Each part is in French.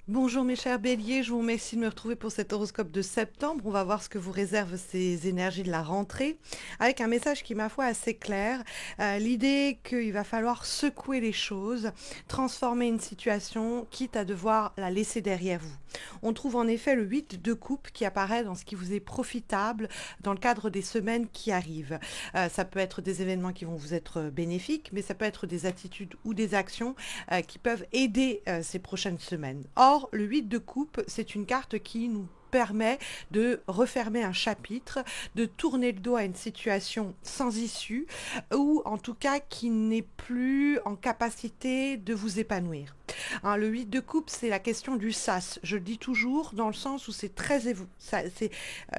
Bonjour mes chers béliers, je vous remercie de me retrouver pour cet horoscope de septembre. On va voir ce que vous réservent ces énergies de la rentrée, avec un message qui, ma foi, est assez clair. L'idée qu'il va falloir secouer les choses, transformer une situation, quitte à devoir la laisser derrière vous. On trouve en effet le 8 de coupe qui apparaît dans ce qui vous est profitable dans le cadre des semaines qui arrivent. Ça peut être des événements qui vont vous être bénéfiques, mais ça peut être des attitudes ou des actions qui peuvent aider ces prochaines semaines. Or, le 8 de coupe, c'est une carte qui nous permet de refermer un chapitre, de tourner le dos à une situation sans issue ou en tout cas qui n'est plus en capacité de vous épanouir. Hein, le 8 de coupe, c'est la question du sas. Je le dis toujours dans le sens où c'est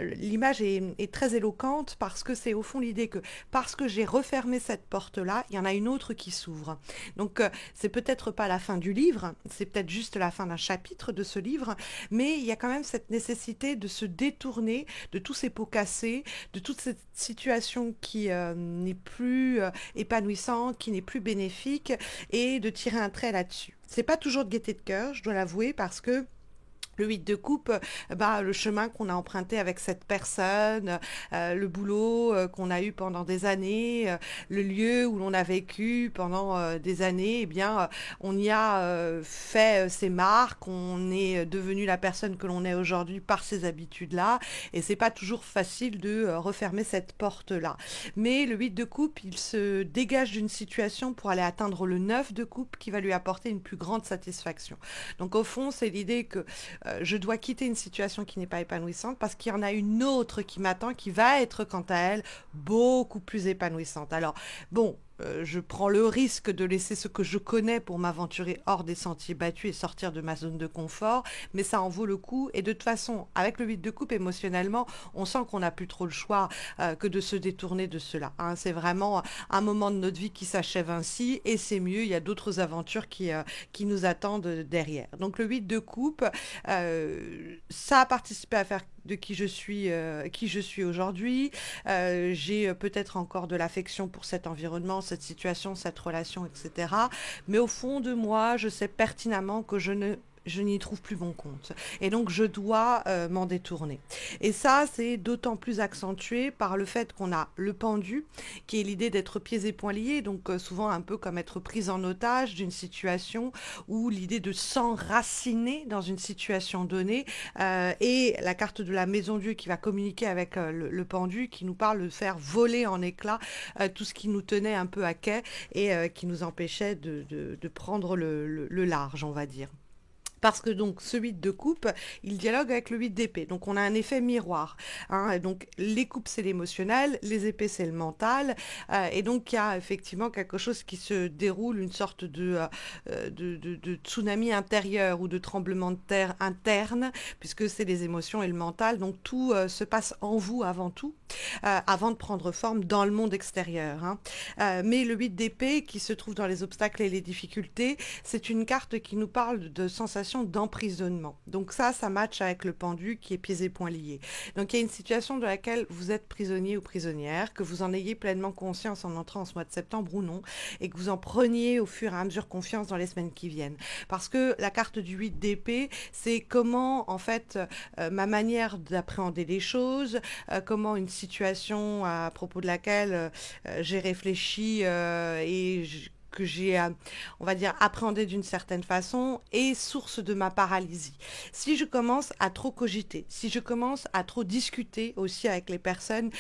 l'image est très éloquente parce que c'est au fond l'idée que parce que j'ai refermé cette porte-là, il y en a une autre qui s'ouvre. Donc c'est peut-être pas la fin du livre, c'est peut-être juste la fin d'un chapitre de ce livre, mais il y a quand même cette nécessité de se détourner de tous ces pots cassés, de toute cette situation qui n'est plus épanouissante, qui n'est plus bénéfique, et de tirer un trait là-dessus. C'est pas toujours de gaieté de cœur, je dois l'avouer, parce que le 8 de coupe, le chemin qu'on a emprunté avec cette personne, le boulot qu'on a eu pendant des années, le lieu où l'on a vécu pendant des années, eh bien, on y a fait ses marques, on est devenu la personne que l'on est aujourd'hui par ces habitudes-là, et c'est pas toujours facile de refermer cette porte-là. Mais le 8 de coupe, il se dégage d'une situation pour aller atteindre le 9 de coupe qui va lui apporter une plus grande satisfaction. Donc au fond, c'est l'idée que je dois quitter une situation qui n'est pas épanouissante parce qu'il y en a une autre qui m'attend, qui va être quant à elle beaucoup plus épanouissante. Alors, bon, je prends le risque de laisser ce que je connais pour m'aventurer hors des sentiers battus et sortir de ma zone de confort, mais ça en vaut le coup. Et de toute façon, avec le 8 de coupe, émotionnellement, on sent qu'on n'a plus trop le choix que de se détourner de cela. Hein. C'est vraiment un moment de notre vie qui s'achève ainsi, et c'est mieux, il y a d'autres aventures qui nous attendent derrière. Donc le 8 de coupe, ça a participé à faire de qui je suis aujourd'hui. J'ai peut-être encore de l'affection pour cet environnement, cette situation, cette relation, etc. Mais au fond de moi, je sais pertinemment que je n'y trouve plus mon compte. Et donc, je dois m'en détourner. Et ça, c'est d'autant plus accentué par le fait qu'on a le pendu, qui est l'idée d'être pieds et poings liés, donc souvent un peu comme être prise en otage d'une situation, ou l'idée de s'enraciner dans une situation donnée, et la carte de la maison Dieu qui va communiquer avec le pendu, qui nous parle de faire voler en éclats tout ce qui nous tenait un peu à quai et qui nous empêchait de prendre le large, on va dire. Parce que donc ce 8 de coupe, il dialogue avec le 8 d'épée. Donc on a un effet miroir. Hein. Et donc les coupes, c'est l'émotionnel, les épées, c'est le mental. Et donc il y a effectivement quelque chose qui se déroule, une sorte de tsunami intérieur ou de tremblement de terre interne, puisque c'est les émotions et le mental. Donc tout se passe en vous avant tout, avant de prendre forme dans le monde extérieur. Hein. Mais le 8 d'épée, qui se trouve dans les obstacles et les difficultés, c'est une carte qui nous parle de sensation d'emprisonnement. Donc ça matche avec le pendu qui est pieds et poings liés. Donc il y a une situation de laquelle vous êtes prisonnier ou prisonnière, que vous en ayez pleinement conscience en entrant en ce mois de septembre ou non, et que vous en preniez au fur et à mesure confiance dans les semaines qui viennent. Parce que la carte du 8 d'épée, c'est comment en fait ma manière d'appréhender les choses, comment une situation à propos de laquelle j'ai réfléchi que j'ai, on va dire, appréhendé d'une certaine façon, est source de ma paralysie. Si je commence à trop cogiter, si je commence à trop discuter aussi avec les personnes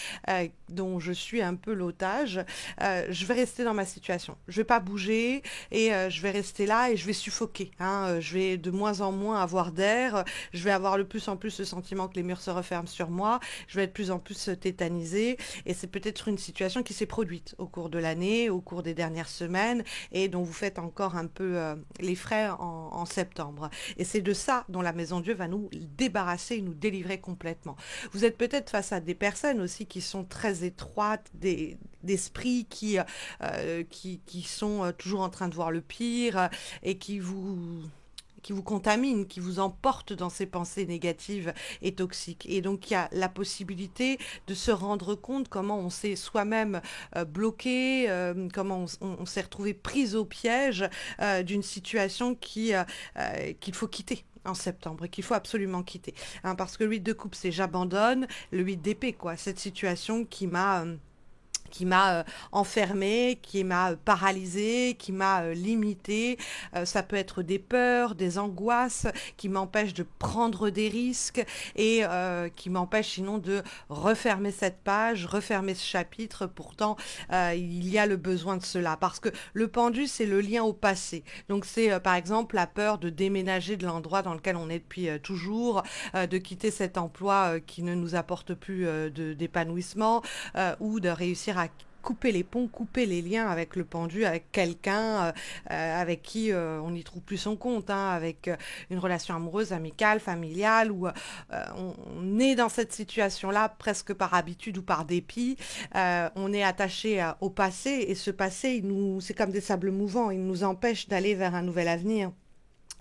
dont je suis un peu l'otage, je vais rester dans ma situation. Je vais pas bouger et je vais rester là et je vais suffoquer. Hein. Je vais de moins en moins avoir d'air. Je vais avoir de plus en plus le sentiment que les murs se referment sur moi. Je vais être de plus en plus tétanisée. Et c'est peut-être une situation qui s'est produite au cours de l'année, au cours des dernières semaines, et dont vous faites encore un peu les frais en septembre. Et c'est de ça dont la Maison Dieu va nous débarrasser et nous délivrer complètement. Vous êtes peut-être face à des personnes aussi qui sont très étroites, d'esprit qui sont toujours en train de voir le pire et qui vous contamine, qui vous emporte dans ces pensées négatives et toxiques. Et donc il y a la possibilité de se rendre compte comment on s'est soi-même bloqué, comment on s'est retrouvé pris au piège d'une situation qu'il faut quitter. en septembre, et qu'il faut absolument quitter. Hein, parce que le 8 de coupe, c'est j'abandonne, le 8 d'épée, quoi. Cette situation qui m'a enfermée, qui m'a paralysée, qui m'a limitée. Ça peut être des peurs, des angoisses qui m'empêchent de prendre des risques et qui m'empêchent sinon de refermer cette page, refermer ce chapitre. Pourtant, il y a le besoin de cela parce que le pendu, c'est le lien au passé. Donc c'est par exemple la peur de déménager de l'endroit dans lequel on est depuis toujours, de quitter cet emploi qui ne nous apporte plus d'épanouissement, ou de réussir à couper les ponts, couper les liens avec le pendu, avec quelqu'un avec qui on n'y trouve plus son compte, hein, avec une relation amoureuse, amicale, familiale, où on est dans cette situation-là presque par habitude ou par dépit. On est attaché au passé et ce passé, c'est comme des sables mouvants, il nous empêche d'aller vers un nouvel avenir.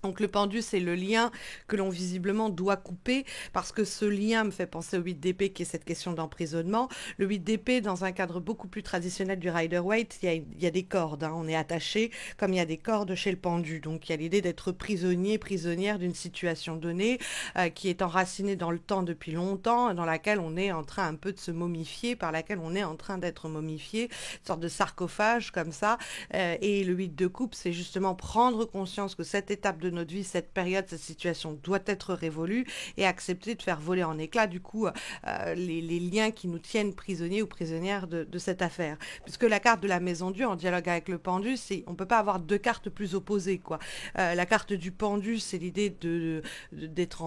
Donc le pendu, c'est le lien que l'on visiblement doit couper parce que ce lien me fait penser au 8 d'épée qui est cette question d'emprisonnement. Le 8 d'épée, dans un cadre beaucoup plus traditionnel du Rider-Waite, il y a des cordes, hein, on est attaché comme il y a des cordes chez le pendu. Donc il y a l'idée d'être prisonnier, prisonnière d'une situation donnée qui est enracinée dans le temps depuis longtemps, dans laquelle on est en train un peu de se momifier, par laquelle on est en train d'être momifié, une sorte de sarcophage comme ça. Et le 8 de coupe, c'est justement prendre conscience que cette étape de notre vie, cette période, cette situation doit être révolue et accepter de faire voler en éclats du coup les liens qui nous tiennent prisonniers ou prisonnières de cette affaire. Puisque la carte de la maison Dieu en dialogue avec le pendu, on ne peut pas avoir deux cartes plus opposées, quoi. La carte du pendu, c'est l'idée d'être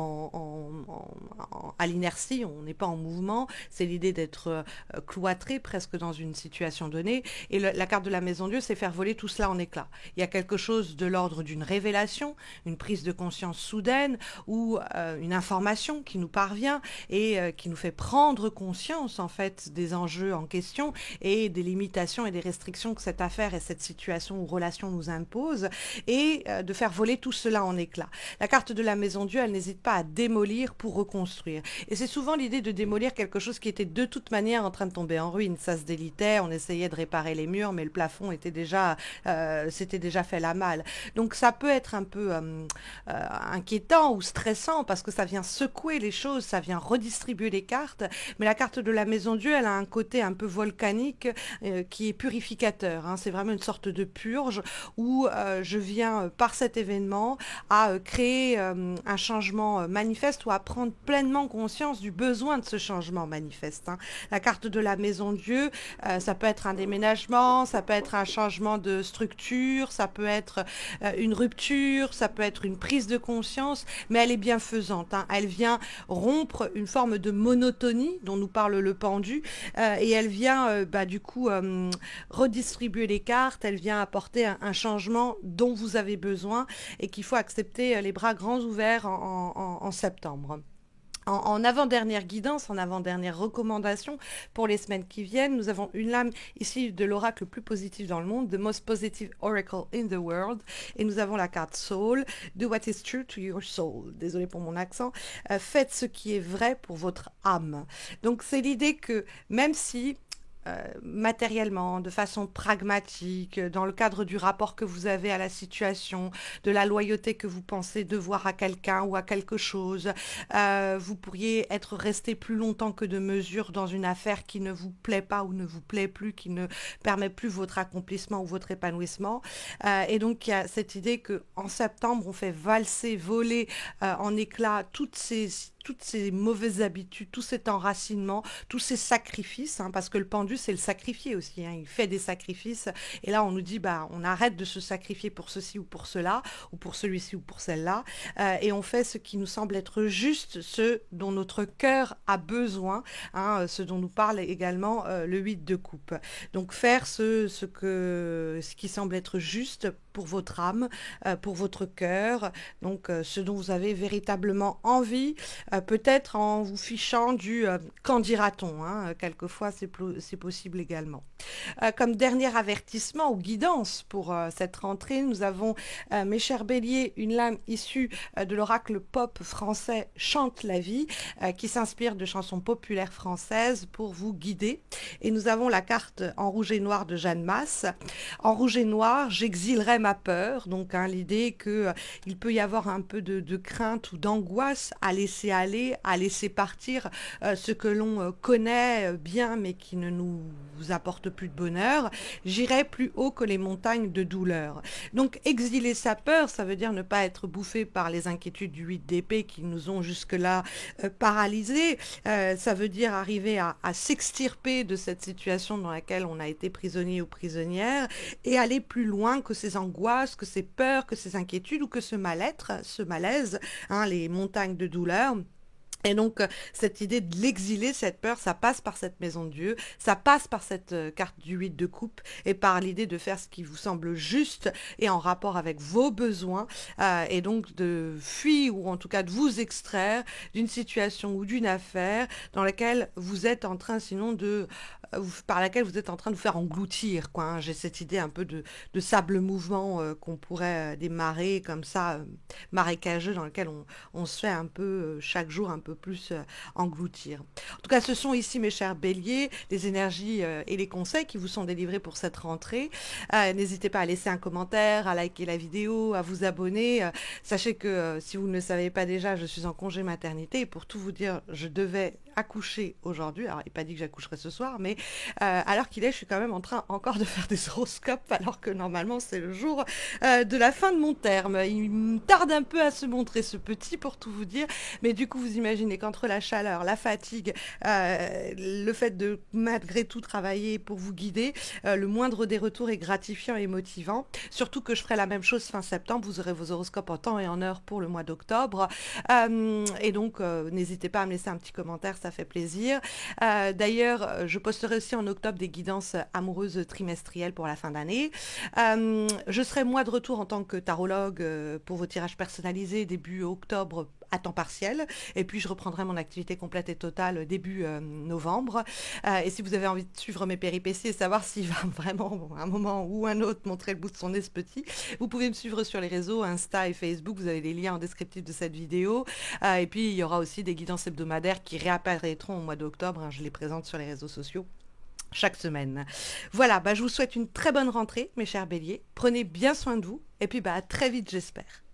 à l'inertie, on n'est pas en mouvement, c'est l'idée d'être cloîtré presque dans une situation donnée. Et la carte de la maison Dieu, c'est faire voler tout cela en éclats. Il y a quelque chose de l'ordre d'une révélation, une prise de conscience soudaine ou une information qui nous parvient et qui nous fait prendre conscience en fait des enjeux en question et des limitations et des restrictions que cette affaire et cette situation ou relation nous impose et de faire voler tout cela en éclats. La carte de la maison Dieu, elle n'hésite pas à démolir pour reconstruire. Et c'est souvent l'idée de démolir quelque chose qui était de toute manière en train de tomber en ruine. Ça se délitait, on essayait de réparer les murs, mais le plafond était déjà, s'était déjà fait la malle. Donc ça peut être un peu inquiétant ou stressant parce que ça vient secouer les choses, ça vient redistribuer les cartes. Mais la carte de la maison Dieu, elle a un côté un peu volcanique qui est purificateur, hein. C'est vraiment une sorte de purge où je viens par cet événement à créer un changement manifeste ou à prendre pleinement conscience du besoin de ce changement manifeste, hein. La carte de la maison Dieu, ça peut être un déménagement, ça peut être un changement de structure, ça peut être une rupture, ça peut être une prise de conscience, mais elle est bienfaisante, hein. Elle vient rompre une forme de monotonie dont nous parle le pendu et elle vient du coup redistribuer les cartes, elle vient apporter un changement dont vous avez besoin et qu'il faut accepter les bras grands ouverts en septembre. En avant-dernière guidance, en avant-dernière recommandation pour les semaines qui viennent, nous avons une lame ici de l'oracle le plus positif dans le monde, the most positive oracle in the world, et nous avons la carte Soul, do what is true to your soul. Désolée pour mon accent. Faites ce qui est vrai pour votre âme. Donc c'est l'idée que même si matériellement, de façon pragmatique, dans le cadre du rapport que vous avez à la situation, de la loyauté que vous pensez devoir à quelqu'un ou à quelque chose. Vous pourriez être resté plus longtemps que de mesure dans une affaire qui ne vous plaît pas ou ne vous plaît plus, qui ne permet plus votre accomplissement ou votre épanouissement. Et donc, il y a cette idée qu'en septembre, on fait valser, voler en éclats toutes ces mauvaises habitudes, tout cet enracinement, tous ces sacrifices, hein, parce que le pendu, c'est le sacrifié aussi, hein, il fait des sacrifices, et là on nous dit, on arrête de se sacrifier pour ceci ou pour cela, ou pour celui-ci ou pour celle-là, et on fait ce qui nous semble être juste, ce dont notre cœur a besoin, hein, ce dont nous parle également le 8 de coupe. Donc faire ce qui semble être juste pour votre âme, pour votre cœur, donc ce dont vous avez véritablement envie, peut-être en vous fichant du qu'en dira-t-on, hein, quelquefois c'est possible également. Comme dernier avertissement ou guidance pour cette rentrée, nous avons, mes chers béliers, une lame issue de l'oracle pop français Chante la vie, qui s'inspire de chansons populaires françaises pour vous guider. Et nous avons la carte en rouge et noir de Jeanne Masse. En rouge et noir, j'exilerai ma peur. Donc hein, l'idée que il peut y avoir un peu de crainte ou d'angoisse à laisser aller, à laisser partir ce que l'on connaît bien mais qui ne nous apporte plus de bonheur. J'irai plus haut que les montagnes de douleur. Donc exiler sa peur, ça veut dire ne pas être bouffé par les inquiétudes du 8 d'épée qui nous ont jusque-là paralysés. Ça veut dire arriver à s'extirper de cette situation dans laquelle on a été prisonnier ou prisonnière et aller plus loin que ces angoisses, que ces peurs, que ces inquiétudes ou que ce mal-être, ce malaise, hein, les montagnes de douleur. Et donc, cette idée de l'exiler, cette peur, ça passe par cette maison de Dieu, ça passe par cette carte du 8 de coupe et par l'idée de faire ce qui vous semble juste et en rapport avec vos besoins et donc de fuir ou en tout cas de vous extraire d'une situation ou d'une affaire dans laquelle vous êtes en train sinon par laquelle vous êtes en train de vous faire engloutir, quoi, hein. J'ai cette idée un peu de sable mouvant qu'on pourrait démarrer comme ça, marécageux dans lequel on se fait un peu chaque jour un peu plus engloutir. En tout cas, ce sont ici, mes chers béliers, les énergies et les conseils qui vous sont délivrés pour cette rentrée. N'hésitez pas à laisser un commentaire, à liker la vidéo, à vous abonner. Sachez que si vous ne le savez pas déjà, je suis en congé maternité et pour tout vous dire, je devais accoucher aujourd'hui. Alors, il n'est pas dit que j'accoucherai ce soir, mais à l'heure qu'il est, je suis quand même en train encore de faire des horoscopes alors que normalement, c'est le jour de la fin de mon terme. Il me tarde un peu à se montrer ce petit pour tout vous dire, mais du coup, vous imaginez qu'entre la chaleur, la fatigue, le fait de malgré tout travailler pour vous guider, le moindre des retours est gratifiant et motivant. Surtout que je ferai la même chose fin septembre. Vous aurez vos horoscopes en temps et en heure pour le mois d'octobre. Et donc, n'hésitez pas à me laisser un petit commentaire, ça fait plaisir. D'ailleurs, je posterai aussi en octobre des guidances amoureuses trimestrielles pour la fin d'année. Je serai moi de retour en tant que tarologue pour vos tirages personnalisés début octobre à temps partiel et puis je reprendrai mon activité complète et totale début novembre et si vous avez envie de suivre mes péripéties et savoir s'il va vraiment à un moment ou un autre montrer le bout de son nez ce petit, vous pouvez me suivre sur les réseaux Insta et Facebook, vous avez les liens en descriptif de cette vidéo et puis il y aura aussi des guidances hebdomadaires qui réapparaîtront au mois d'octobre, hein, je les présente sur les réseaux sociaux chaque semaine. Voilà, je vous souhaite une très bonne rentrée mes chers béliers, prenez bien soin de vous et puis à très vite j'espère.